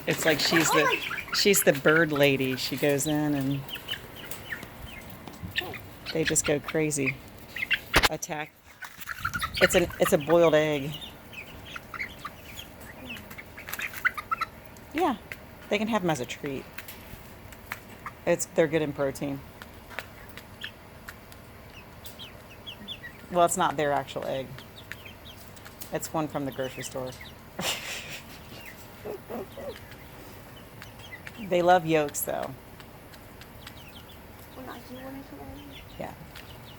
It's like she's the bird lady. She goes in and they just go crazy. Attack. It's a boiled egg. Yeah, they can have them as a treat. They're good in protein. Well, it's not their actual egg. It's one from the grocery store. They love yolks though. Yeah.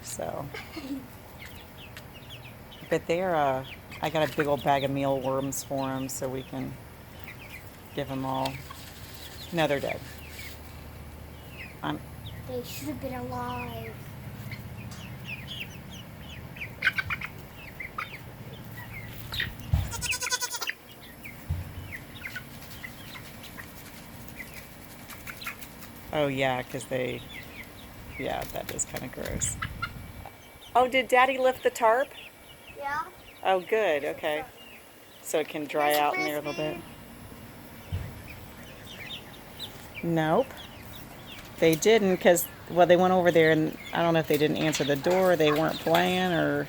So, but I got a big old bag of mealworms for them so we can give them all. No, they're dead. They should have been alive. Oh yeah, yeah, that is kind of gross. Oh, did Daddy lift the tarp? Yeah. Oh, good. Okay. So it can dry Here's a out in there a little bit. frisbee. Nope. They didn't because, well, they went over there and I don't know if they didn't answer the door, they weren't playing, or